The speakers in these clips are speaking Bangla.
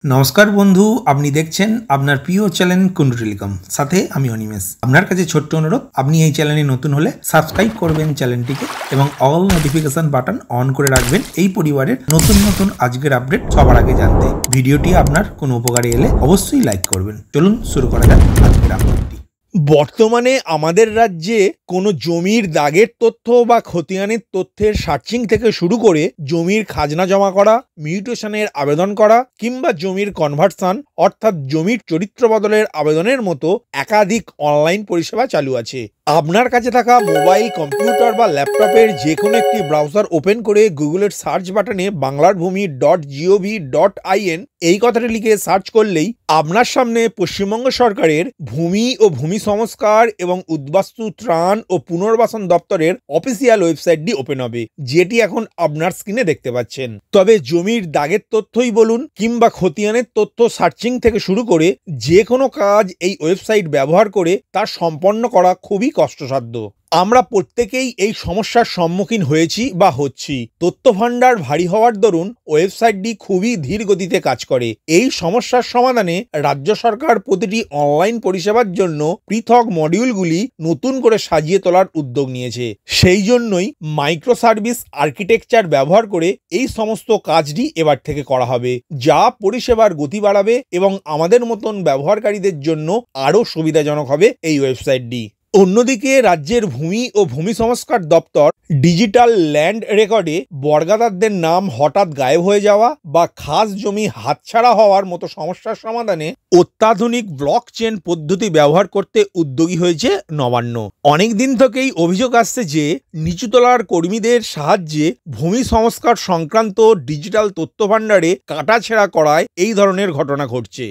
নমস্কার বন্ধু, আপনি দেখছেন আপনার প্রিয় চ্যানেল কুন্ডু টেলিকম, সাথে আমি অনিমেষ। আপনার কাছে ছোট্ট অনুরোধ, আপনি এই চ্যানেলে নতুন হলে সাবস্ক্রাইব করবেন চ্যানেলটিকে এবং অল নোটিফিকেশন বাটন অন করে রাখবেন এই পরিবারের নতুন নতুন আজকের আপডেট সবার আগে জানতে। ভিডিওটি আপনার কোনো উপকারে এলে অবশ্যই লাইক করবেন। চলুন শুরু করা যাক আজকের আপডেটটি। বর্তমানে আমাদের রাজ্যে কোনো জমির দাগের তথ্য বা খতিয়ানের তথ্যের সার্চিং থেকে শুরু করে জমির খাজনা জমা করা, মিউটেশনের আবেদন করা কিংবা জমির কনভার্সন অর্থাৎ জমির চরিত্র বদলের আবেদনের মতো একাধিক অনলাইন পরিষেবা চালু আছে। আপনার কাছে থাকা মোবাইল, কম্পিউটার বা ল্যাপটপের যে কোনো একটি ব্রাউজার ওপেন করে গুগলের সার্চ বাটনে banglarbhumi.gov.in এই কথাটি লিখে সার্চ করলেই আপনার সামনে পশ্চিমবঙ্গ সরকারের ভূমি ও ভূমি সংস্কার এবং উদ্বাস্তু ত্রাণ ও পুনর্বাসন দপ্তরের অফিসিয়াল ওয়েবসাইটটি ওপেন হবে, যেটি এখন আপনার স্ক্রিনে দেখতে পাচ্ছেন। তবে জমির দাগের তথ্যই বলুন কিংবা খতিয়ানের তথ্য সার্চিং থেকে শুরু করে যে কোনো কাজ এই ওয়েবসাইট ব্যবহার করে তা সম্পন্ন করা খুবই কষ্টসাধ্য। আমরা প্রত্যেকেই এই সমস্যার সম্মুখীন হয়েছি বা হচ্ছি। তথ্য ভান্ডার ভারী হওয়ার দরুন ওয়েবসাইটটি খুবই ধীর গতিতে কাজ করে। এই সমস্যার সমাধানে রাজ্য সরকার প্রতিটি অনলাইন পরিষেবার জন্য পৃথক মডিউলগুলি নতুন করে সাজিয়ে তোলার উদ্যোগ নিয়েছে। সেই জন্যই মাইক্রো সার্ভিস আর্কিটেকচার ব্যবহার করে এই সমস্ত কাজটি এবার থেকে করা হবে, যা পরিষেবার গতি বাড়াবে এবং আমাদের মতন ব্যবহারকারীদের জন্য আরও সুবিধাজনক হবে এই ওয়েবসাইটটি। অন্যদিকে রাজ্যের ভূমি ও ভূমি সংস্কার দপ্তর ডিজিটাল ল্যান্ড রেকর্ডে বর্গাদারদের নাম হঠাৎ গায়েব হয়ে যাওয়া বা খাস জমি হাতছাড়া হওয়ার মতো সমস্যার সমাধানে অত্যাধুনিক ব্লক চেন পদ্ধতি ব্যবহার করতে উদ্যোগী হয়েছে নবান্ন। অনেক দিন থেকেই অভিযোগ আসছে যে নিচুতলার কর্মীদের সাহায্যে ভূমি সংস্কার সংক্রান্ত ডিজিটাল তথ্য ভাণ্ডারে কাটাছেঁড়া করায় এই ধরনের ঘটনা ঘটছে।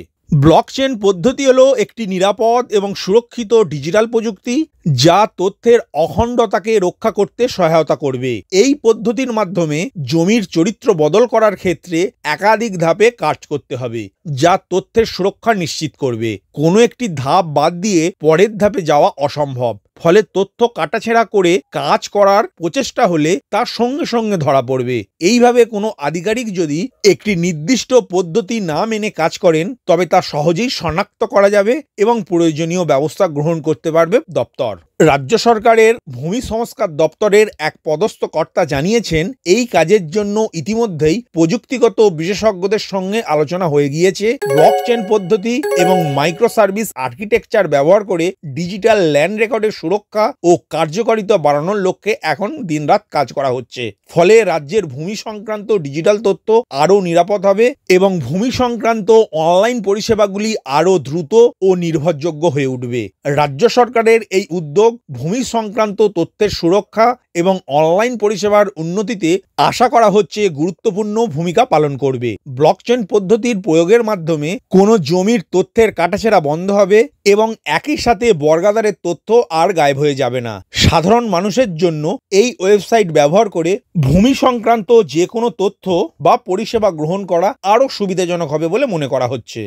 ব্লকচেন পদ্ধতি হলো একটি নিরাপদ এবং সুরক্ষিত ডিজিটাল প্রযুক্তি যা তথ্যের অখণ্ডতাকে রক্ষা করতে সহায়তা করবে। এই পদ্ধতির মাধ্যমে জমির চরিত্র বদল করার ক্ষেত্রে একাধিক ধাপে কাজ করতে হবে, যা তথ্যের সুরক্ষা নিশ্চিত করবে। কোনো একটি ধাপ বাদ দিয়ে পরের ধাপে যাওয়া অসম্ভব। ফলে তথ্য কাটাছেঁড়া করে কাজ করার প্রচেষ্টা হলে তার সঙ্গে সঙ্গে ধরা পড়বে। এইভাবে কোনো আধিকারিক যদি একটি নির্দিষ্ট পদ্ধতি না মেনে কাজ করেন, তবে তা সহজেই শনাক্ত করা যাবে এবং প্রয়োজনীয় ব্যবস্থা গ্রহণ করতে পারবে দপ্তর। রাজ্য সরকারের ভূমি সংস্কার দপ্তরের এক পদস্থ কর্তা জানিয়েছেন, এই কাজের জন্য ইতিমধ্যেই প্রযুক্তিগত বিশেষজ্ঞদের সঙ্গে আলোচনা হয়ে গিয়েছে। ব্লকচেন পদ্ধতি এবং মাইক্রো সার্ভিস আর্কিটেকচার ব্যবহার করে ডিজিটাল ল্যান্ড রেকর্ডের সুরক্ষা ও কার্যকারিতা বাড়ানোর লক্ষ্যে এখন দিনরাত কাজ করা হচ্ছে। ফলে রাজ্যের ভূমি সংক্রান্ত ডিজিটাল তথ্য আরও নিরাপদ হবে এবং ভূমি সংক্রান্ত অনলাইন পরিষেবাগুলি আরও দ্রুত ও নির্ভরযোগ্য হয়ে উঠবে। রাজ্য সরকারের এই উদ্যোগ ভূমি সংক্রান্ত তথ্যের সুরক্ষা এবং অনলাইন পরিষেবার উন্নতিতে আশা করা হচ্ছে গুরুত্বপূর্ণ ভূমিকা পালন করবে। ব্লকচেন পদ্ধতির প্রয়োগের মাধ্যমে কোনো জমির তথ্যের কাটাছেঁড়া বন্ধ হবে এবং একই সাথে বর্গাদারের তথ্য আর গায়েব হয়ে যাবে না। সাধারণ মানুষের জন্য এই ওয়েবসাইট ব্যবহার করে ভূমি সংক্রান্ত যে কোনো তথ্য বা পরিষেবা গ্রহণ করা আরও সুবিধাজনক হবে বলে মনে করা হচ্ছে।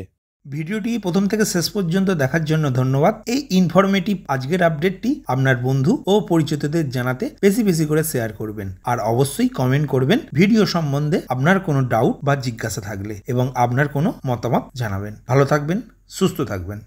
ভিডিওটি প্রথম থেকে শেষ পর্যন্ত দেখার জন্য ধন্যবাদ। এই ইনফরমেটিভ আজকের আপডেটটি আপনার বন্ধু ও পরিচিতদের জানাতে বেশি বেশি করে শেয়ার করবেন আর অবশ্যই কমেন্ট করবেন ভিডিও সম্বন্ধে আপনার কোনো ডাউট বা জিজ্ঞাসা থাকলে এবং আপনার কোনো মতামত জানাবেন। ভালো থাকবেন, সুস্থ থাকবেন।